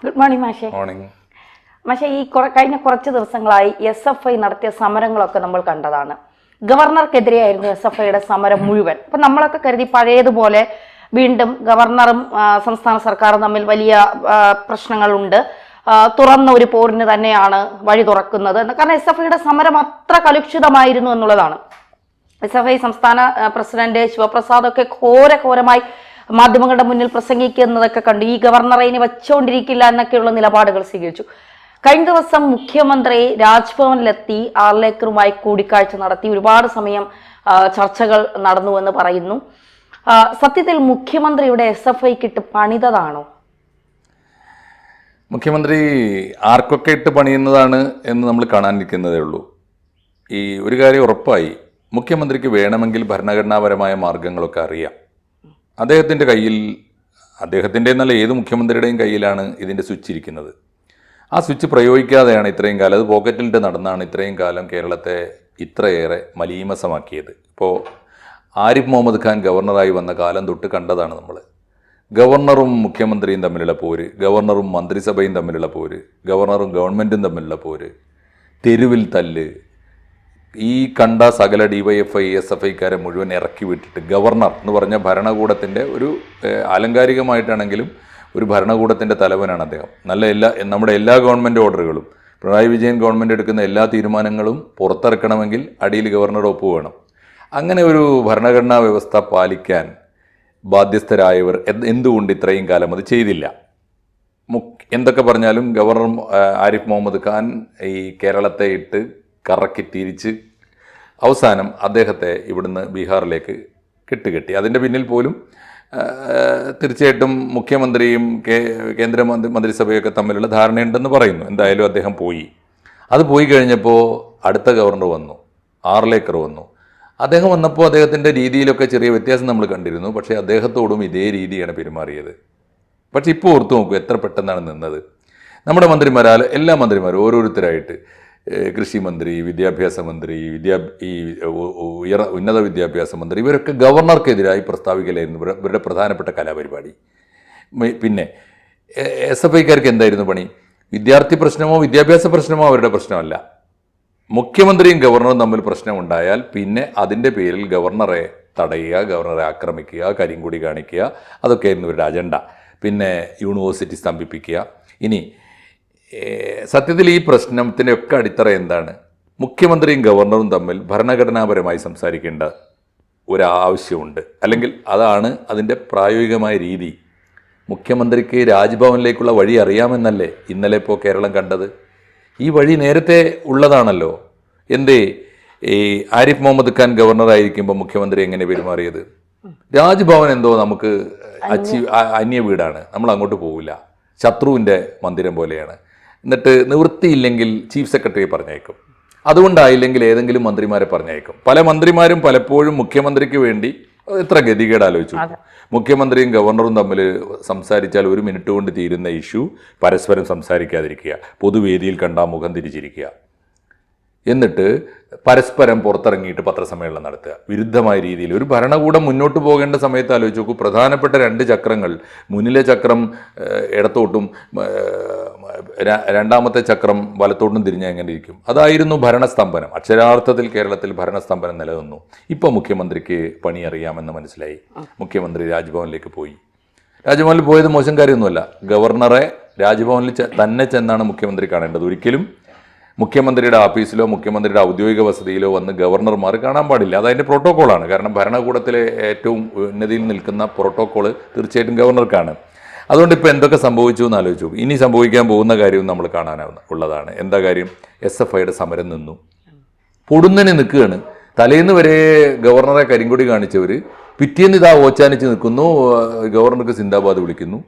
Good morning മാഷേ. Morning. മാഷേ, കഴിഞ്ഞ കുറച്ച് ദിവസങ്ങളായി SFI നടത്തിയ സമരങ്ങളൊക്കെ നമ്മൾ കണ്ടതാണ്. ഗവർണർക്കെതിരെയായിരുന്നു SFIയുടെ സമരം മുഴുവൻ. അപ്പൊ നമ്മളൊക്കെ കരുതി പഴയതുപോലെ വീണ്ടും ഗവർണറും സംസ്ഥാന സർക്കാരും തമ്മിൽ വലിയ പ്രശ്നങ്ങളുണ്ട്, തുറന്ന ഒരു പോരിന് തന്നെയാണ് വഴി തുറക്കുന്നത്. കാരണം SFIയുടെ സമരം അത്ര കലുഷിതമായിരുന്നു എന്നുള്ളതാണ്. SFI സംസ്ഥാന പ്രസിഡന്റ് ശിവപ്രസാദ് ഒക്കെ ഘോരമായി മാധ്യമങ്ങളുടെ മുന്നിൽ പ്രസംഗിക്കുന്നതൊക്കെ കണ്ടു. ഈ ഗവർണറെ ഇനി വെച്ചുകൊണ്ടിരിക്കില്ല എന്നൊക്കെയുള്ള നിലപാടുകൾ സ്വീകരിച്ചു. കഴിഞ്ഞ ദിവസം മുഖ്യമന്ത്രി രാജ്ഭവനിലെത്തി ആർലേക്കറുമായി കൂടിക്കാഴ്ച നടത്തി. ഒരുപാട് സമയം ചർച്ചകൾ നടന്നുവെന്ന് പറയുന്നു. സത്യത്തിൽ മുഖ്യമന്ത്രിയുടെ SFIക്ക് ഇട്ട് പണിതതാണോ? മുഖ്യമന്ത്രി ആർക്കൊക്കെ ഇട്ട് പണിയുന്നതാണ് എന്ന് നമ്മൾ കാണാനിരിക്കുന്നതേ ഉള്ളൂ. ഈ ഒരു കാര്യം ഉറപ്പായി, മുഖ്യമന്ത്രിക്ക് വേണമെങ്കിൽ ഭരണഘടനാപരമായ മാർഗങ്ങളൊക്കെ അറിയാം. അദ്ദേഹത്തിൻ്റെ കയ്യിൽ, അദ്ദേഹത്തിൻ്റെ എന്നല്ല ഏത് മുഖ്യമന്ത്രിയുടെയും കയ്യിലാണ് ഇതിൻ്റെ സ്വിച്ച് ഇരിക്കുന്നത്. ആ സ്വിച്ച് പ്രയോഗിക്കാതെയാണ് ഇത്രയും കാലം, അത് പോക്കറ്റിലിട്ട് നടന്നാണ് ഇത്രയും കാലം കേരളത്തെ ഇത്രയേറെ മലീമസമാക്കിയത്. ഇപ്പോൾ ആരിഫ് മുഹമ്മദ് ഖാൻ ഗവർണറായി വന്ന കാലം തൊട്ട് കണ്ടതാണ് നമ്മൾ. ഗവർണറും മുഖ്യമന്ത്രിയും തമ്മിലുള്ള പോര്, ഗവർണറും മന്ത്രിസഭയും തമ്മിലുള്ള പോര്, ഗവർണറും ഗവൺമെൻറ്റും തമ്മിലുള്ള പോര്, തെരുവിൽ തല്ല്, ഈ കണ്ട സകല DYFI SFIക്കാരെ മുഴുവൻ ഇറക്കി വിട്ടിട്ട് ഗവർണർ എന്ന് പറഞ്ഞ ഭരണകൂടത്തിൻ്റെ ഒരു ആലങ്കാരികമായിട്ടാണെങ്കിലും ഒരു ഭരണകൂടത്തിൻ്റെ തലവനാണ് അദ്ദേഹം. നമ്മുടെ എല്ലാ ഗവൺമെൻറ് ഓർഡറുകളും, പിണറായി വിജയൻ ഗവൺമെൻറ് എടുക്കുന്ന എല്ലാ തീരുമാനങ്ങളും പുറത്തിറക്കണമെങ്കിൽ അടിയിൽ ഗവർണറുടെ ഒപ്പ് വേണം. അങ്ങനെ ഒരു ഭരണഘടനാ വ്യവസ്ഥ പാലിക്കാൻ ബാധ്യസ്ഥരായവർ എന്തുകൊണ്ട് ഇത്രയും കാലം അത് ചെയ്തില്ല? എന്തൊക്കെ പറഞ്ഞാലും ഗവർണർ ആരിഫ് മുഹമ്മദ് ഖാൻ ഈ കേരളത്തെ ഇട്ട് കറക്കി തിരിച്ച് അവസാനം അദ്ദേഹത്തെ ഇവിടുന്ന് ബീഹാറിലേക്ക് കെട്ടുകെട്ടി. അതിൻ്റെ പിന്നിൽ പോലും തീർച്ചയായിട്ടും മുഖ്യമന്ത്രിയും മന്ത്രിസഭയൊക്കെ തമ്മിലുള്ള ധാരണയുണ്ടെന്ന് പറയുന്നു. എന്തായാലും അദ്ദേഹം പോയി. അത് പോയി കഴിഞ്ഞപ്പോൾ അടുത്ത ഗവർണർ വന്നു, ആർലേക്കർ വന്നു. അദ്ദേഹം വന്നപ്പോൾ അദ്ദേഹത്തിൻ്റെ രീതിയിലൊക്കെ ചെറിയ വ്യത്യാസം നമ്മൾ കണ്ടിരുന്നു. പക്ഷേ അദ്ദേഹത്തോടും ഇതേ രീതിയാണ് പെരുമാറിയത്. പക്ഷേ ഇപ്പോൾ ഓർത്തു നോക്കൂ എത്ര പെട്ടെന്നാണ് നിന്നത്. നമ്മുടെ എല്ലാ മന്ത്രിമാരും ഓരോരുത്തരായിട്ട്, കൃഷി മന്ത്രി, വിദ്യാഭ്യാസ മന്ത്രി, ഉന്നത വിദ്യാഭ്യാസ മന്ത്രി, ഇവരൊക്കെ ഗവർണർക്കെതിരായി പ്രസ്താവിക്കലായിരുന്നു ഇവരുടെ പ്രധാനപ്പെട്ട കലാപരിപാടി. പിന്നെ SFIക്കാർക്ക് എന്തായിരുന്നു പണി? വിദ്യാർത്ഥി പ്രശ്നമോ വിദ്യാഭ്യാസ പ്രശ്നമോ അവരുടെ പ്രശ്നമല്ല. മുഖ്യമന്ത്രിയും ഗവർണറും തമ്മിൽ പ്രശ്നമുണ്ടായാൽ പിന്നെ അതിൻ്റെ പേരിൽ ഗവർണറെ തടയുക, ഗവർണറെ ആക്രമിക്കുക, കരിങ്കൊടി കാണിക്കുക, അതൊക്കെയായിരുന്നു ഇവരുടെ അജണ്ട. പിന്നെ യൂണിവേഴ്സിറ്റി സ്തംഭിപ്പിക്കുക. ഇനി സത്യത്തിൽ ഈ പ്രശ്നത്തിൻ്റെ ഒക്കെ അടിത്തറ എന്താണ്? മുഖ്യമന്ത്രിയും ഗവർണറും തമ്മിൽ ഭരണഘടനാപരമായി സംസാരിക്കേണ്ട ഒരാവശ്യമുണ്ട്, അല്ലെങ്കിൽ അതാണ് അതിൻ്റെ പ്രായോഗികമായ രീതി. മുഖ്യമന്ത്രിക്ക് രാജ്ഭവനിലേക്കുള്ള വഴി അറിയാമെന്നല്ലേ ഇന്നലെ ഇപ്പോൾ കേരളം കണ്ടത്? ഈ വഴി നേരത്തെ ഉള്ളതാണല്ലോ. എന്തേ ഈ ആരിഫ് മുഹമ്മദ് ഖാൻ ഗവർണറായിരിക്കുമ്പോൾ മുഖ്യമന്ത്രി എങ്ങനെ പെരുമാറിയത്? രാജ്ഭവൻ എന്തോ നമുക്ക് അന്യ വീടാണ്, നമ്മൾ അങ്ങോട്ട് പോവില്ല, ശത്രുവിൻ്റെ മന്ദിരം പോലെയാണ്. എന്നിട്ട് നിവൃത്തിയില്ലെങ്കിൽ ചീഫ് സെക്രട്ടറിയെ പറഞ്ഞയക്കും, അതുകൊണ്ടായില്ലെങ്കിൽ ഏതെങ്കിലും മന്ത്രിമാരെ പറഞ്ഞയക്കും. പല മന്ത്രിമാരും പലപ്പോഴും മുഖ്യമന്ത്രിക്ക് വേണ്ടി എത്ര ഗതികേട് ആലോചിച്ചു. മുഖ്യമന്ത്രിയും ഗവർണറും തമ്മിൽ സംസാരിച്ചാൽ 1 മിനിറ്റ് കൊണ്ട് തീരുന്ന ഇഷ്യൂ പരസ്പരം സംസാരിക്കാതിരിക്കുക, പൊതുവേദിയിൽ കണ്ടാൽ മുഖം തിരിച്ചിരിക്കുക, എന്നിട്ട് പരസ്പരം പുറത്തിറങ്ങിയിട്ട് പത്രസമ്മേളനം നടത്തുക. വിരുദ്ധമായ രീതിയിൽ ഒരു ഭരണകൂടം മുന്നോട്ട് പോകേണ്ട സമയത്ത് ആലോചിച്ച് നോക്കൂ. പ്രധാനപ്പെട്ട 2 ചക്രങ്ങൾ, മുന്നിലെ ചക്രം ഇടത്തോട്ടും രണ്ടാമത്തെ ചക്രം വലത്തോട്ടും തിരിഞ്ഞാൽ എങ്ങനെ ഇരിക്കും? അതായിരുന്നു ഭരണസ്തംഭനം. അക്ഷരാർത്ഥത്തിൽ കേരളത്തിൽ ഭരണസ്തംഭനം നിലനിന്നു. ഇപ്പോൾ മുഖ്യമന്ത്രിക്ക് പണി അറിയാമെന്ന് മനസ്സിലായി. മുഖ്യമന്ത്രി രാജ്ഭവനിലേക്ക് പോയി. രാജ്ഭവനിൽ പോയത് മോശം കാര്യമൊന്നുമല്ല. ഗവർണറെ രാജ്ഭവനിൽ തന്നെ ചെന്നാണ് മുഖ്യമന്ത്രി കാണേണ്ടത്. ഒരിക്കലും മുഖ്യമന്ത്രിയുടെ ഓഫീസിലോ മുഖ്യമന്ത്രിയുടെ ഔദ്യോഗിക വസതിയിലോ വന്ന് ഗവർണർമാർ കാണാൻ പാടില്ല. അതതിൻ്റെ പ്രോട്ടോക്കോളാണ്. കാരണം ഭരണകൂടത്തിലെ ഏറ്റവും ഉന്നതിയിൽ നിൽക്കുന്ന പ്രോട്ടോക്കോൾ തീർച്ചയായിട്ടും ഗവർണർക്കാണ്. അതുകൊണ്ട് ഇപ്പോൾ എന്തൊക്കെ സംഭവിച്ചു എന്ന് ആലോചിച്ചു. ഇനി സംഭവിക്കാൻ പോകുന്ന കാര്യവും നമ്മൾ കാണാനുള്ളതാണ്. എന്താ കാര്യം? SFIയുടെ സമരം നിന്നു, പൊടുന്നനെ നിൽക്കുകയാണ്. തലേന്ന് വരെ ഗവർണറെ കരിങ്കൊടി കാണിച്ചവർ പിറ്റേന്ന് ഇതാ ഓച്ചാനിച്ച് നിൽക്കുന്നു, ഗവർണർക്ക് സിന്ദാബാദ് വിളിക്കുന്നു.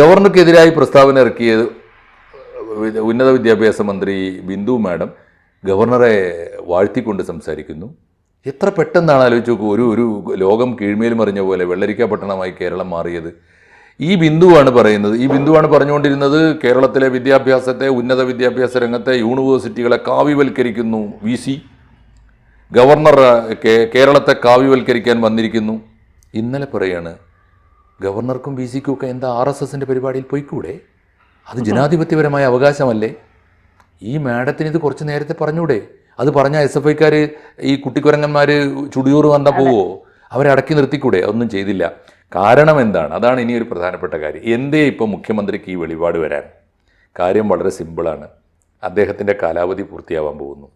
ഗവർണർക്കെതിരായി പ്രസ്താവന ഇറക്കിയത് ഉന്നത വിദ്യാഭ്യാസ മന്ത്രി ബിന്ദു മാഡം ഗവർണറെ വാഴ്ത്തിക്കൊണ്ട് സംസാരിക്കുന്നു. എത്ര പെട്ടെന്നാണ് ആലോചിച്ച് നോക്കൂ. ഒരു ലോകം കീഴ്മേൽ മറിഞ്ഞ പോലെ വെള്ളരിക്ക പട്ടണമായി കേരളം മാറിയത്. ഈ ബിന്ദുവാണ് പറയുന്നത്. ഈ ബിന്ദുവാണ് പറഞ്ഞുകൊണ്ടിരുന്നത് കേരളത്തിലെ വിദ്യാഭ്യാസത്തെ, ഉന്നത വിദ്യാഭ്യാസ രംഗത്തെ യൂണിവേഴ്സിറ്റികളെ കാവ്യവൽക്കരിക്കുന്നു VC. ഗവർണർ കേരളത്തെ കാവ്യവൽക്കരിക്കാൻ വന്നിരിക്കുന്നു. ഇന്നലെ പറയാണ് ഗവർണർക്കും VCക്കും ഒക്കെ എന്താ RSSൻ്റെ പരിപാടിയിൽ പോയിക്കൂടെ? അത് ജനാധിപത്യപരമായ അവകാശമല്ലേ? ഈ മാഡത്തിന് ഇത് കുറച്ച് നേരത്തെ പറഞ്ഞൂടെ? അത് പറഞ്ഞാൽ SFIക്കാർ ഈ കുട്ടിക്കുരങ്ങന്മാർ ചുടിയൂറ് വന്നാൽ പോവോ? അവരെ അടക്കി നിർത്തിക്കൂടെ? അതൊന്നും ചെയ്തില്ല. കാരണം എന്താണ്? അതാണ് ഇനി ഒരു പ്രധാനപ്പെട്ട കാര്യം. എന്തേ ഇപ്പോൾ മുഖ്യമന്ത്രിക്ക് ഈ വെളിപാട് വരാൻ? കാര്യം വളരെ സിമ്പിളാണ്. അദ്ദേഹത്തിൻ്റെ കാലാവധി പൂർത്തിയാവാൻ പോകുന്നു.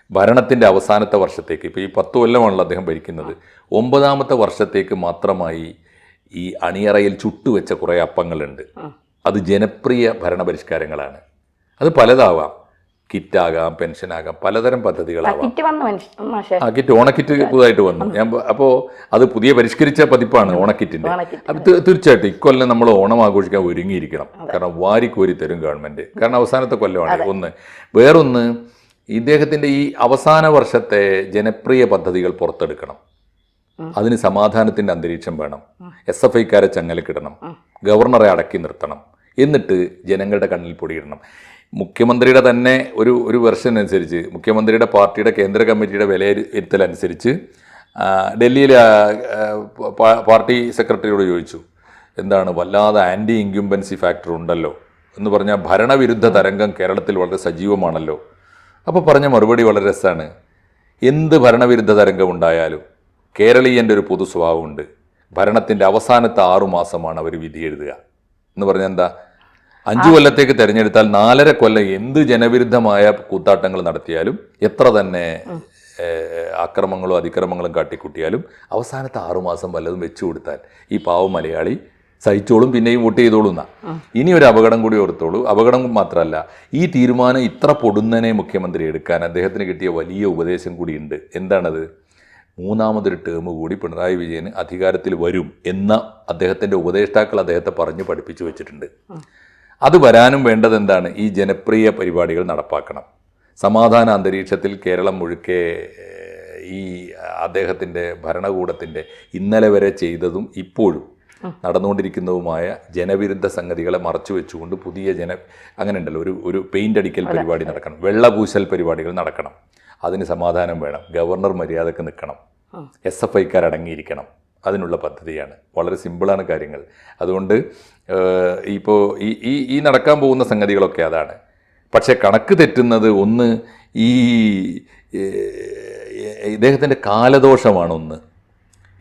ഭരണത്തിൻ്റെ അവസാനത്തെ വർഷത്തേക്ക്, ഇപ്പോൾ ഈ 10 കൊല്ലമാണല്ലോ അദ്ദേഹം ഭരിക്കുന്നത്, 9ാമത്തെ വർഷത്തേക്ക് മാത്രമായി ഈ അണിയറയിൽ ചുട്ടുവെച്ച കുറേ അപ്പങ്ങളുണ്ട്. അത് ജനപ്രിയ ഭരണപരിഷ്കാരങ്ങളാണ്. അത് പലതാവാം. കിറ്റാകാം, പെൻഷനാകാം, പലതരം പദ്ധതികളാവാം. കിറ്റ്, ഓണക്കിറ്റ് പുതുതായിട്ട് വന്നു. അപ്പോൾ അത് പുതിയ പരിഷ്കരിച്ച പതിപ്പാണ് ഓണക്കിറ്റിൻ്റെ. അപ്പോൾ തീർച്ചയായിട്ടും ഇക്കൊല്ലം നമ്മൾ ഓണം ആഘോഷിക്കാൻ ഒരുങ്ങിയിരിക്കണം. കാരണം വാരിക്കോരി തരും ഗവൺമെൻറ്. കാരണം അവസാനത്തെ കൊല്ലമാണ് ഒന്ന്. വേറൊന്ന്, ഇദ്ദേഹത്തിൻ്റെ ഈ അവസാന വർഷത്തെ ജനപ്രിയ പദ്ധതികൾ പുറത്തെടുക്കണം. അതിന് സമാധാനത്തിൻ്റെ അന്തരീക്ഷം വേണം. SFIക്കാരെ ചങ്ങലക്കിടണം, ഗവർണറെ അടക്കി നിർത്തണം, എന്നിട്ട് ജനങ്ങളുടെ കണ്ണിൽ പൊടിയിടണം. മുഖ്യമന്ത്രിയുടെ തന്നെ ഒരു വെർഷൻ അനുസരിച്ച്, മുഖ്യമന്ത്രിയുടെ പാർട്ടിയുടെ കേന്ദ്ര കമ്മിറ്റിയുടെ വിലയിരുത്തലനുസരിച്ച് ഡൽഹിയിലെ പാർട്ടി സെക്രട്ടറിയോട് ചോദിച്ചു, എന്താണ് വല്ലാതെ ആൻറ്റി ഇൻക്യുംബൻസി ഫാക്ടർ ഉണ്ടല്ലോ എന്ന് പറഞ്ഞാൽ ഭരണവിരുദ്ധ തരംഗം കേരളത്തിൽ വളരെ സജീവമാണല്ലോ. അപ്പോൾ പറഞ്ഞ മറുപടി വളരെ രസമാണ്. എന്ത് ഭരണവിരുദ്ധ തരംഗം ഉണ്ടായാലും കേരളീയൻ്റെ ഒരു പൊതു സ്വഭാവമുണ്ട്. ഭരണത്തിൻ്റെ അവസാനത്തെ 6 മാസമാണ് അവർ വിധി എഴുതുക എന്ന് പറഞ്ഞാൽ എന്താ? 5 കൊല്ലത്തേക്ക് തിരഞ്ഞെടുത്താൽ 4.5 കൊല്ലം എന്ത് ജനവിരുദ്ധമായ കൂത്താട്ടങ്ങൾ നടത്തിയാലും, എത്ര തന്നെ അക്രമങ്ങളും അതിക്രമങ്ങളും കാട്ടിക്കൂട്ടിയാലും, അവസാനത്തെ 6 മാസം വല്ലതും വെച്ചു കൊടുത്താൽ ഈ പാവം മലയാളി സഹിച്ചോളും, പിന്നെയും വോട്ട് ചെയ്തോളും എന്നാ. ഇനി ഒരു അപകടം കൂടി ഓർത്തോളൂ. അപകടം മാത്രമല്ല, ഈ തീരുമാനം ഇത്ര പൊടുന്നനെ മുഖ്യമന്ത്രി എടുക്കാൻ അദ്ദേഹത്തിന് കിട്ടിയ വലിയ ഉപദേശം കൂടിയുണ്ട്. എന്താണത്? 3ാമതൊരു ടേം കൂടി പിണറായി വിജയന് അധികാരത്തിൽ വരും എന്ന അദ്ദേഹത്തിൻ്റെ ഉപദേഷ്ടാക്കൾ അദ്ദേഹത്തെ പറഞ്ഞ് പഠിപ്പിച്ചു വെച്ചിട്ടുണ്ട്. അത് വരാനും വേണ്ടത് എന്താണ്? ഈ ജനപ്രിയ പരിപാടികൾ നടപ്പാക്കണം. സമാധാന അന്തരീക്ഷത്തിൽ കേരളം മുഴുക്കെ ഈ അദ്ദേഹത്തിൻ്റെ ഭരണകൂടത്തിൻ്റെ ഇന്നലെ വരെ ചെയ്തതും ഇപ്പോഴും നടന്നുകൊണ്ടിരിക്കുന്നതുമായ ജനവിരുദ്ധ സംഗതികളെ മറച്ചു വെച്ചുകൊണ്ട് പുതിയ അങ്ങനെ ഉണ്ടല്ലോ, ഒരു പെയിൻ്റ് അടിക്കൽ പരിപാടി നടക്കണം, വെള്ളപൂശൽ പരിപാടികൾ നടക്കണം. അതിന് സമാധാനം വേണം. ഗവർണർ മര്യാദക്ക് നിൽക്കണം, SFIക്കാർ അടങ്ങിയിരിക്കണം. അതിനുള്ള പദ്ധതിയാണ്. വളരെ സിമ്പിളാണ് കാര്യങ്ങൾ. അതുകൊണ്ട് ഇപ്പോൾ ഈ നടക്കാൻ പോകുന്ന സംഗതികളൊക്കെ അതാണ്. പക്ഷേ കണക്ക് തെറ്റുന്നത് ഒന്ന്, ഈ ഇദ്ദേഹത്തിൻ്റെ കാലദോഷമാണ് ഒന്ന്.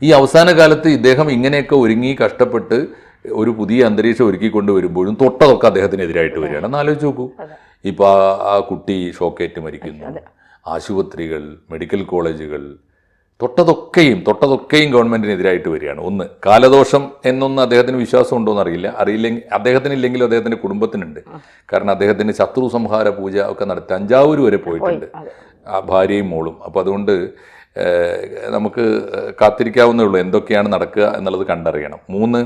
ഈ അവസാന കാലത്ത് ഇദ്ദേഹം ഇങ്ങനെയൊക്കെ ഒരുങ്ങി കഷ്ടപ്പെട്ട് ഒരു പുതിയ അന്തരീക്ഷം ഒരുക്കിക്കൊണ്ട് വരുമ്പോഴും തൊട്ടതൊക്കെ അദ്ദേഹത്തിനെതിരായിട്ട് വരികയാണ്. ഒന്ന് ആലോചിച്ച് നോക്കൂ. ഇപ്പോൾ ആ കുട്ടി ഷോക്കേറ്റ് മരിക്കുന്നു, ആശുപത്രികൾ, മെഡിക്കൽ കോളേജുകൾ, തൊട്ടതൊക്കെയും ഗവൺമെൻറ്റിനെതിരായിട്ട് വരികയാണ്. ഒന്ന്, കാലദോഷം എന്നൊന്ന് അദ്ദേഹത്തിന് വിശ്വാസം ഉണ്ടോയെന്ന് അറിയില്ലെങ്കിൽ അദ്ദേഹത്തിനില്ലെങ്കിലും അദ്ദേഹത്തിൻ്റെ കുടുംബത്തിനുണ്ട്. കാരണം അദ്ദേഹത്തിൻ്റെ ശത്രു സംഹാര പൂജ ഒക്കെ നടത്തി തഞ്ചാവൂർ വരെ പോയിട്ടുണ്ട്, ആ ഭാര്യയും മോളും. അപ്പോൾ അതുകൊണ്ട് നമുക്ക് കാത്തിരിക്കാവുന്നേ ഉള്ളൂ എന്തൊക്കെയാണ് നടക്കുക എന്നുള്ളത് കണ്ടറിയണം. 3,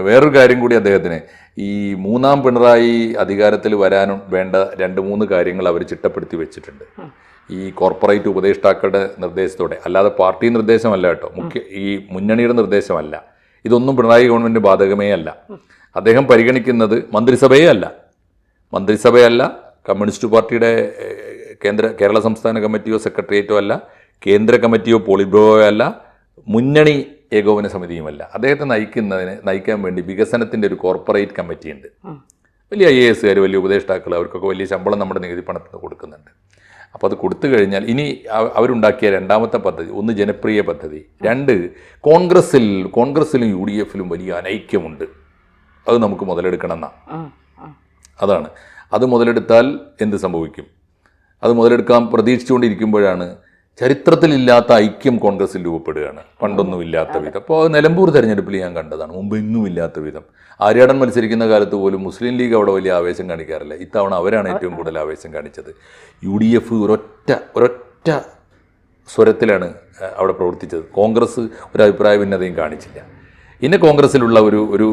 വേറൊരു കാര്യം കൂടി അദ്ദേഹത്തിന്, ഈ 3ാം പിണറായി അധികാരത്തിൽ വരാനും വേണ്ട 2-3 കാര്യങ്ങൾ അവർ ചിട്ടപ്പെടുത്തി വെച്ചിട്ടുണ്ട്. ഈ കോർപ്പറേറ്റ് ഉപദേഷ്ടാക്കളുടെ നിർദ്ദേശത്തോടെ, അല്ലാതെ പാർട്ടി നിർദ്ദേശമല്ല കേട്ടോ, ഈ മുന്നണിയുടെ നിർദ്ദേശമല്ല. ഇതൊന്നും പിണറായി ഗവൺമെൻറ് ബാധകമേ അല്ല. അദ്ദേഹം പരിഗണിക്കുന്നത് മന്ത്രിസഭയല്ല, കമ്മ്യൂണിസ്റ്റ് പാർട്ടിയുടെ കേരള സംസ്ഥാന കമ്മിറ്റിയോ സെക്രട്ടേറിയറ്റോ അല്ല, കേന്ദ്ര കമ്മിറ്റിയോ പോളിറ്റ് ബ്യൂറോയോ അല്ല, മുന്നണി ഏകോപന സമിതിയുമല്ല. അദ്ദേഹത്തെ നയിക്കാൻ വേണ്ടി വികസനത്തിൻ്റെ ഒരു കോർപ്പറേറ്റ് കമ്മിറ്റിയുണ്ട്. വലിയ IASകാർ, വലിയ ഉപദേഷ്ടാക്കൾ, അവർക്കൊക്കെ വലിയ ശമ്പളം നമ്മുടെ നികുതി പണത്തിൽ നിന്ന് കൊടുക്കുന്നുണ്ട്. അപ്പോൾ അത് കൊടുത്തു കഴിഞ്ഞാൽ ഇനി അവരുണ്ടാക്കിയ 2ാമത്തെ പദ്ധതി, ഒന്ന് ജനപ്രിയ പദ്ധതി, 2 കോൺഗ്രസ്സിലും UDFലും വലിയ അനൈക്യമുണ്ട്. അത് നമുക്ക് മുതലെടുക്കണം എന്നാണ്. അതാണ്. അത് മുതലെടുത്താൽ എന്ത് സംഭവിക്കും? അത് മുതലെടുക്കാൻ പ്രതീക്ഷിച്ചുകൊണ്ടിരിക്കുമ്പോഴാണ് ചരിത്രത്തിലില്ലാത്ത ഐക്യം കോൺഗ്രസ്സിൽ രൂപപ്പെടുകയാണ്, പണ്ടൊന്നുമില്ലാത്ത വിധം. അപ്പോൾ നിലമ്പൂർ തെരഞ്ഞെടുപ്പിൽ ഞാൻ കണ്ടതാണ്, മുമ്പെങ്ങും ഇല്ലാത്ത വിധം. ആര്യാടൻ മത്സരിക്കുന്ന കാലത്ത് പോലും മുസ്ലിം ലീഗ് അവിടെ വലിയ ആവേശം കാണിക്കാറില്ല. ഇത്തവണ അവരാണ് ഏറ്റവും കൂടുതൽ ആവേശം കാണിച്ചത്. UDF ഒരൊറ്റ സ്വരത്തിലാണ് അവിടെ പ്രവർത്തിച്ചത്. കോൺഗ്രസ് ഒരു അഭിപ്രായ ഭിന്നതയും കാണിച്ചില്ല. ഇന്ന് കോൺഗ്രസ്സിലുള്ള ഒരു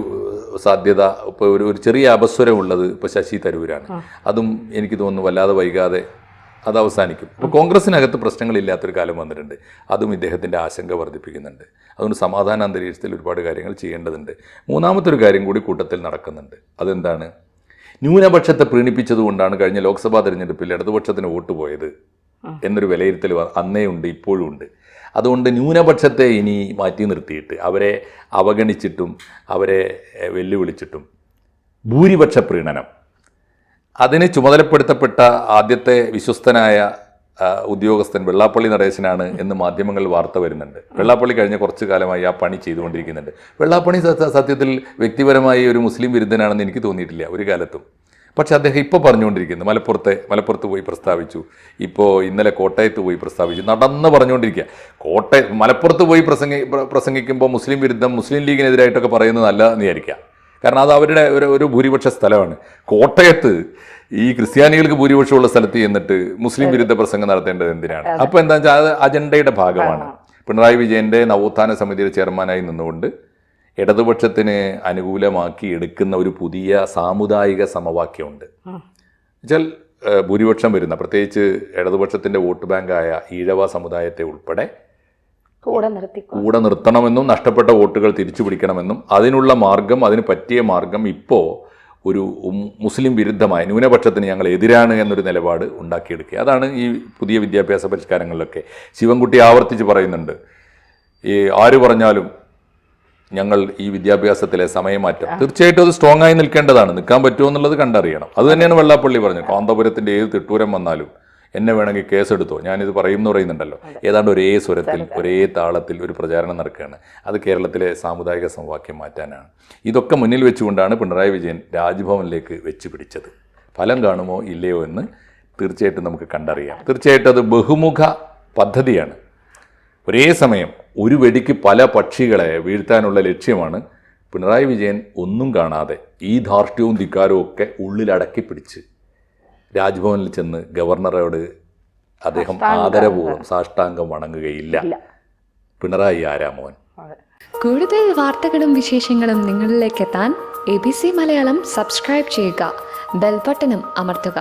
സാധ്യത, ഇപ്പോൾ ഒരു ചെറിയ അപസ്വരമുള്ളത് ഇപ്പോൾ ശശി തരൂരാണ്. അതും എനിക്ക് തോന്നുന്നു വല്ലാതെ വൈകാതെ അത് അവസാനിക്കും. ഇപ്പോൾ കോൺഗ്രസ്സിനകത്ത് പ്രശ്നങ്ങളില്ലാത്തൊരു കാലം വന്നിട്ടുണ്ട്. അതും ഇദ്ദേഹത്തിൻ്റെ ആശങ്ക വർദ്ധിപ്പിക്കുന്നുണ്ട്. അതുകൊണ്ട് സമാധാന അന്തരീക്ഷത്തിൽ ഒരുപാട് കാര്യങ്ങൾ ചെയ്യേണ്ടതുണ്ട്. 3ാമത്തെ ഒരു കാര്യം കൂടി കൂട്ടത്തിൽ നടക്കുന്നുണ്ട്. അതെന്താണ്? ന്യൂനപക്ഷത്തെ പ്രീണിപ്പിച്ചതുകൊണ്ടാണ് കഴിഞ്ഞ ലോക്സഭാ തെരഞ്ഞെടുപ്പിൽ ഇടതുപക്ഷത്തിന് വോട്ട് പോയത് എന്നൊരു വിലയിരുത്തൽ അന്നേ ഉണ്ട്, ഇപ്പോഴും ഉണ്ട്. അതുകൊണ്ട് ന്യൂനപക്ഷത്തെ ഇനി മാറ്റി നിർത്തിയിട്ട്, അവരെ അവഗണിച്ചിട്ടും അവരെ വെല്ലുവിളിച്ചിട്ടും ഭൂരിപക്ഷ പ്രീണനം. അതിന് ചുമതലപ്പെടുത്തപ്പെട്ട ആദ്യത്തെ വിശ്വസ്തനായ ഉദ്യോഗസ്ഥൻ വെള്ളാപ്പള്ളി നടേശനാണ് എന്ന് മാധ്യമങ്ങളിൽ വാർത്ത വരുന്നുണ്ട്. വെള്ളാപ്പള്ളി കഴിഞ്ഞ കുറച്ചു കാലമായി ആ പണി ചെയ്തുകൊണ്ടിരിക്കുന്നുണ്ട്. വെള്ളാപ്പള്ളി സത്യത്തിൽ വ്യക്തിപരമായി ഒരു മുസ്ലിം വിരുദ്ധനാണെന്ന് എനിക്ക് തോന്നിയിട്ടില്ല ഒരു കാലത്തും. പക്ഷെ അദ്ദേഹം ഇപ്പോൾ പറഞ്ഞുകൊണ്ടിരിക്കുന്നത് മലപ്പുറത്ത് പോയി പ്രസ്താവിച്ചു, ഇപ്പോൾ ഇന്നലെ കോട്ടയത്ത് പോയി പ്രസ്താവിച്ചു, നടന്ന് പറഞ്ഞുകൊണ്ടിരിക്കുക. മലപ്പുറത്ത് പോയി പ്രസംഗിക്കുമ്പോൾ മുസ്ലിം വിരുദ്ധം, മുസ്ലിം ലീഗിനെതിരായിട്ടൊക്കെ പറയുന്നത് നല്ല എന്ന് വിചാരിക്കുക. കാരണം അത് അവരുടെ ഒരു ഭൂരിപക്ഷ സ്ഥലമാണ്. കോട്ടയത്ത് ഈ ക്രിസ്ത്യാനികൾക്ക് ഭൂരിപക്ഷമുള്ള സ്ഥലത്ത് ചെന്നിട്ട് മുസ്ലിം വിരുദ്ധ പ്രസംഗം നടത്തേണ്ടത് എന്തിനാണ്? അപ്പോൾ എന്താ വെച്ചാൽ അത് അജണ്ടയുടെ ഭാഗമാണ്. പിണറായി വിജയന്റെ നവോത്ഥാന സമിതിയുടെ ചെയർമാനായി നിന്നുകൊണ്ട് ഇടതുപക്ഷത്തിന് അനുകൂലമാക്കി എടുക്കുന്ന ഒരു പുതിയ സാമുദായിക സമവാക്യമുണ്ട്. എന്നുവെച്ചാൽ ഭൂരിപക്ഷം വരുന്ന, പ്രത്യേകിച്ച് ഇടതുപക്ഷത്തിന്റെ വോട്ട് ബാങ്കായ ഈഴവ സമുദായത്തെ ഉൾപ്പെടെ കൂടെ നിർത്തണമെന്നും നഷ്ടപ്പെട്ട വോട്ടുകൾ തിരിച്ചു പിടിക്കണമെന്നും അതിന് പറ്റിയ മാർഗം ഇപ്പോൾ ഒരു മുസ്ലിം വിരുദ്ധമായ ന്യൂനപക്ഷത്തിന് ഞങ്ങൾ എതിരാണ് എന്നൊരു നിലപാട് ഉണ്ടാക്കിയെടുക്കുക. അതാണ് ഈ പുതിയ വിദ്യാഭ്യാസ പരിഷ്കാരങ്ങളിലൊക്കെ ശിവൻകുട്ടി ആവർത്തിച്ച് പറയുന്നുണ്ട്. ഈ ആര് പറഞ്ഞാലും ഞങ്ങൾ ഈ വിദ്യാഭ്യാസത്തിലെ സമയമാറ്റം, തീർച്ചയായിട്ടും അത് സ്ട്രോങ് ആയി നിൽക്കാൻ പറ്റുമോ എന്നുള്ളത് കണ്ടറിയണം. അത് തന്നെയാണ് വെള്ളാപ്പള്ളി പറഞ്ഞത്. കാന്തപുരത്തിൻ്റെ ഏത് തിട്ടൂരം വന്നാലും എന്നെ വേണമെങ്കിൽ കേസെടുത്തോ, ഞാനിത് പറയുന്നുണ്ടല്ലോ. ഏതാണ്ട് ഒരേ സ്വരത്തിൽ ഒരേ താളത്തിൽ ഒരു പ്രചാരണം നടക്കുകയാണ്. അത് കേരളത്തിലെ സാമുദായിക സമവാക്യം മാറ്റാനാണ്. ഇതൊക്കെ മുന്നിൽ വെച്ചുകൊണ്ടാണ് പിണറായി വിജയൻ രാജ്ഭവനിലേക്ക് വെച്ച് പിടിച്ചത്. ഫലം കാണുമോ ഇല്ലയോ എന്ന് തീർച്ചയായിട്ടും നമുക്ക് കണ്ടറിയാം. തീർച്ചയായിട്ടും അത് ബഹുമുഖ പദ്ധതിയാണ്. ഒരേ സമയം ഒരു വെടിക്ക് പല പക്ഷികളെ വീഴ്ത്താനുള്ള ലക്ഷ്യമാണ് പിണറായി വിജയൻ ഒന്നും കാണാതെ ഈ ധാർഷ്ട്യവും ധിക്കാരവും ഒക്കെ ഉള്ളിലടക്കി പിടിച്ച് രാജ്ഭവനിൽ ചെന്ന് ഗവർണറോട് അദ്ദേഹം ആദരപൂർവ്വം സാഷ്ടാംഗം വണങ്ങുകയില്ല. പിണറായി ആരാമോൻ. കൂടുതൽ വാർത്തകളും വിശേഷങ്ങളും നിങ്ങളിലേക്ക് എത്താൻ ABC മലയാളം സബ്സ്ക്രൈബ് ചെയ്യുക, ബെൽ ബട്ടണും അമർത്തുക.